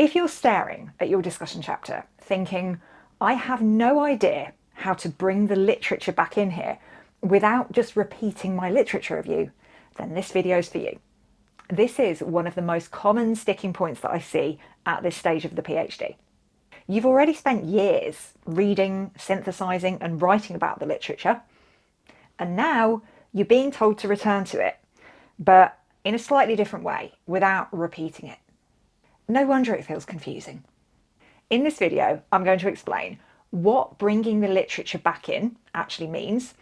If you're staring at your discussion chapter thinking, I have no idea how to bring the literature back in here without just repeating my literature review, then this video is for you. This is one of the most common sticking points that I see at this stage of the PhD. You've already spent years reading, synthesising and writing about the literature, and now you're being told to return to it, but in a slightly different way, without repeating it. No wonder it feels confusing. In this video, I'm going to explain what bringing the literature back in actually means,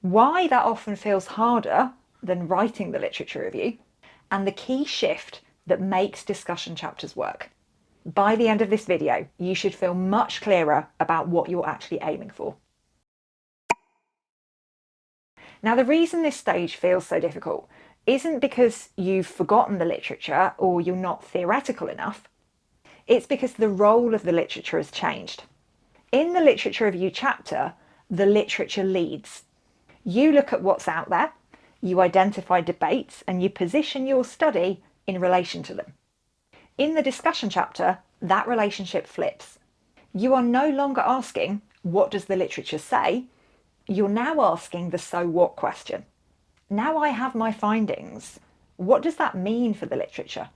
why that often feels harder than writing the literature review, and the key shift that makes discussion chapters work. By the end of this video, you should feel much clearer about what you're actually aiming for. Now, the reason this stage feels so difficult isn't because you've forgotten the literature or you're not theoretical enough. It's because the role of the literature has changed. In the literature review chapter, the literature leads. You look at what's out there, you identify debates, and you position your study in relation to them. In the discussion chapter, that relationship flips. You are no longer asking, what does the literature say? You're now asking the so what question. Now I have my findings. What does that mean for the literature?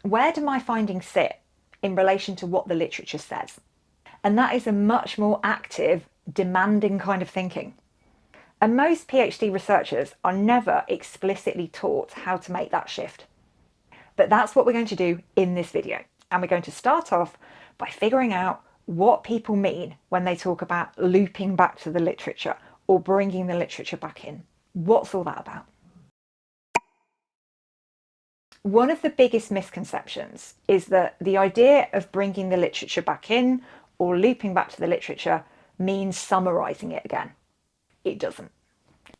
Where do my findings sit in relation to what the literature says? And that is a much more active, demanding kind of thinking. And most PhD researchers are never explicitly taught how to make that shift. But that's what we're going to do in this video. And we're going to start off by figuring out what people mean when they talk about looping back to the literature or bringing the literature back in. What's all that about? One of the biggest misconceptions is that the idea of bringing the literature back in or looping back to the literature means summarising it again. It doesn't.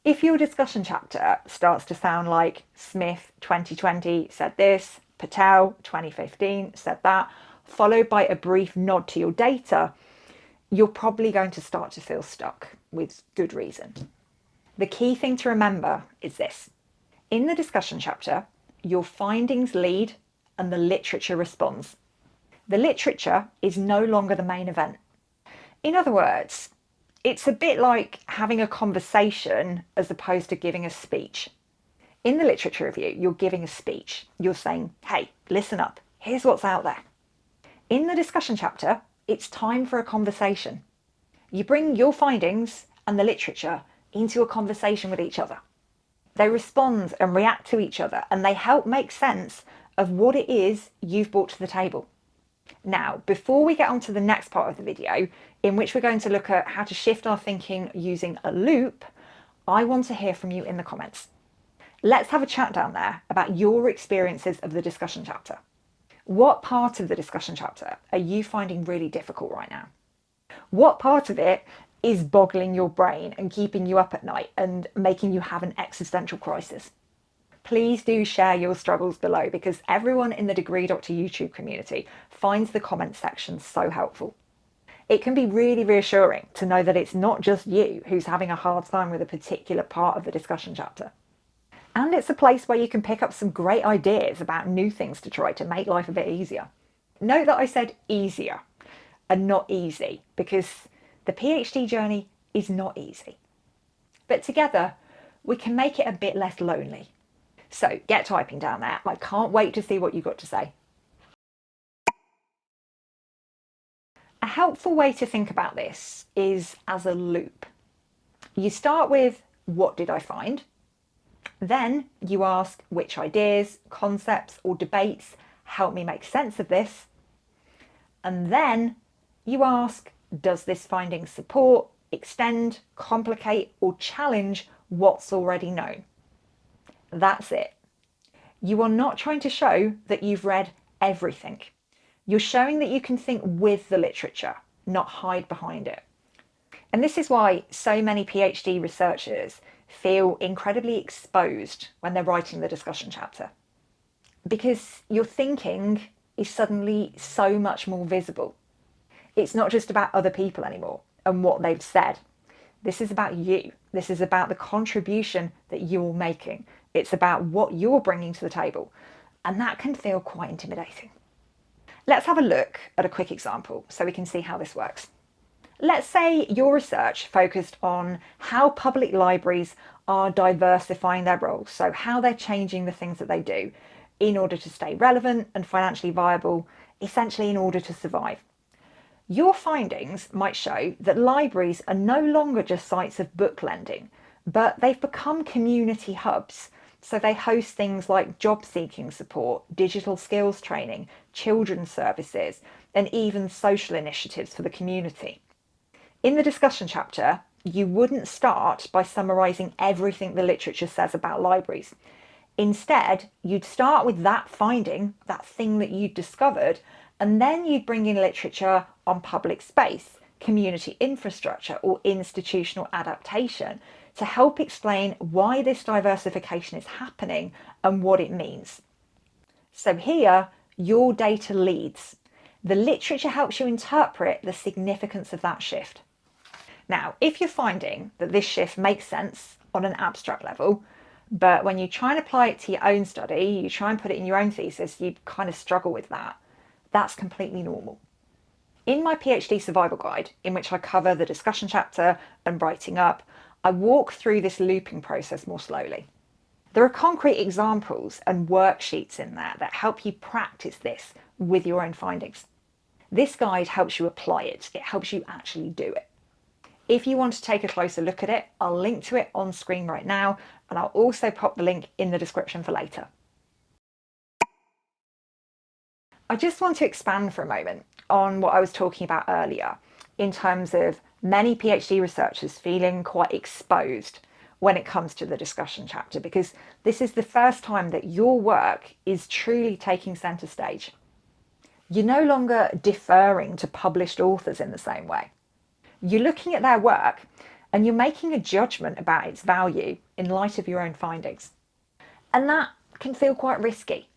If your discussion chapter starts to sound like Smith 2020 said this, Patel 2015 said that, followed by a brief nod to your data, you're probably going to start to feel stuck, with good reason. The key thing to remember is this. In the discussion chapter, your findings lead and the literature responds. The literature is no longer the main event. In other words, it's a bit like having a conversation as opposed to giving a speech. In the literature review, you're giving a speech. You're saying, hey, listen up, here's what's out there. In the discussion chapter, it's time for a conversation. You bring your findings and the literature into a conversation with each other. They respond and react to each other, and they help make sense of what it is you've brought to the table. Now, before we get on to the next part of the video, in which we're going to look at how to shift our thinking using a loop, I want to hear from you in the comments. Let's have a chat down there about your experiences of the discussion chapter. What part of the discussion chapter are you finding really difficult right now? What part of it is boggling your brain and keeping you up at night and making you have an existential crisis? Please do share your struggles below, because everyone in the Degree Doctor YouTube community finds the comments section so helpful. It can be really reassuring to know that it's not just you who's having a hard time with a particular part of the discussion chapter. And it's a place where you can pick up some great ideas about new things to try to make life a bit easier. Note that I said easier and not easy, because the PhD journey is not easy. But together, we can make it a bit less lonely. So get typing down there. I can't wait to see what you've got to say. A helpful way to think about this is as a loop. You start with, what did I find? Then you ask, which ideas, concepts, or debates help me make sense of this? And then you ask, does this finding support, extend, complicate, or challenge what's already known? That's it. You are not trying to show that you've read everything. You're showing that you can think with the literature, not hide behind it. And this is why so many PhD researchers feel incredibly exposed when they're writing the discussion chapter. Because your thinking is suddenly so much more visible. It's not just about other people anymore and what they've said. This is about you. This is about the contribution that you're making. It's about what you're bringing to the table. And that can feel quite intimidating. Let's have a look at a quick example so we can see how this works. Let's say your research focused on how public libraries are diversifying their roles, so how they're changing the things that they do in order to stay relevant and financially viable, essentially in order to survive. Your findings might show that libraries are no longer just sites of book lending, but they've become community hubs. So they host things like job seeking support, digital skills training, children's services, and even social initiatives for the community. In the discussion chapter, you wouldn't start by summarising everything the literature says about libraries. Instead, you'd start with that finding, that thing that you'd discovered, and then you'd bring in literature on public space, community infrastructure, or institutional adaptation to help explain why this diversification is happening and what it means. So here, your data leads. The literature helps you interpret the significance of that shift. Now, if you're finding that this shift makes sense on an abstract level, but when you try and apply it to your own study, you try and put it in your own thesis, you kind of struggle with that. That's completely normal. In my PhD survival guide, in which I cover the discussion chapter and writing up, I walk through this looping process more slowly. There are concrete examples and worksheets in there that help you practice this with your own findings. This guide helps you apply it. It helps you actually do it. If you want to take a closer look at it, I'll link to it on screen right now, and I'll also pop the link in the description for later. I just want to expand for a moment on what I was talking about earlier in terms of many PhD researchers feeling quite exposed when it comes to the discussion chapter, because this is the first time that your work is truly taking centre stage. You're no longer deferring to published authors in the same way. You're looking at their work and you're making a judgment about its value in light of your own findings. And that can feel quite risky.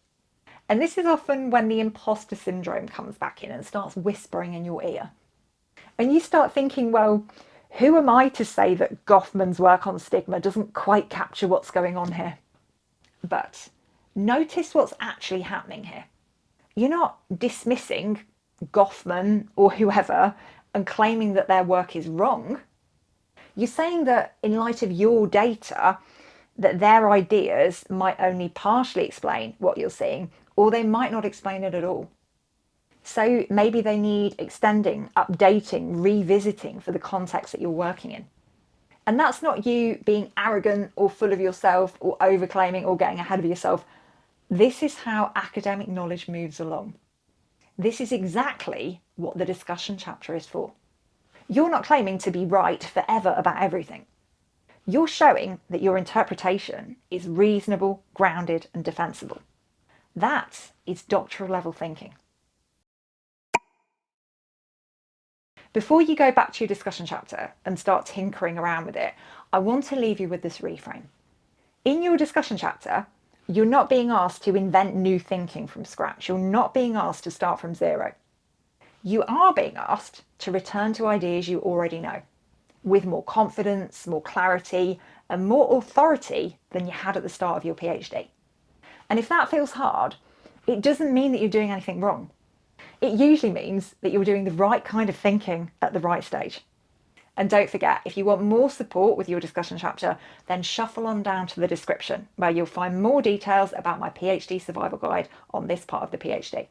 And this is often when the imposter syndrome comes back in and starts whispering in your ear. And you start thinking, well, who am I to say that Goffman's work on stigma doesn't quite capture what's going on here? But notice what's actually happening here. You're not dismissing Goffman or whoever and claiming that their work is wrong. You're saying that in light of your data, that their ideas might only partially explain what you're seeing, or they might not explain it at all. So maybe they need extending, updating, revisiting for the context that you're working in. And that's not you being arrogant or full of yourself or overclaiming or getting ahead of yourself. This is how academic knowledge moves along. This is exactly what the discussion chapter is for. You're not claiming to be right forever about everything. You're showing that your interpretation is reasonable, grounded, and defensible. That is doctoral level thinking. Before you go back to your discussion chapter and start tinkering around with it, I want to leave you with this reframe. In your discussion chapter, you're not being asked to invent new thinking from scratch. You're not being asked to start from zero. You are being asked to return to ideas you already know, with more confidence, more clarity, and more authority than you had at the start of your PhD. And if that feels hard, it doesn't mean that you're doing anything wrong. It usually means that you're doing the right kind of thinking at the right stage. And don't forget, if you want more support with your discussion chapter, then shuffle on down to the description where you'll find more details about my PhD survival guide on this part of the PhD.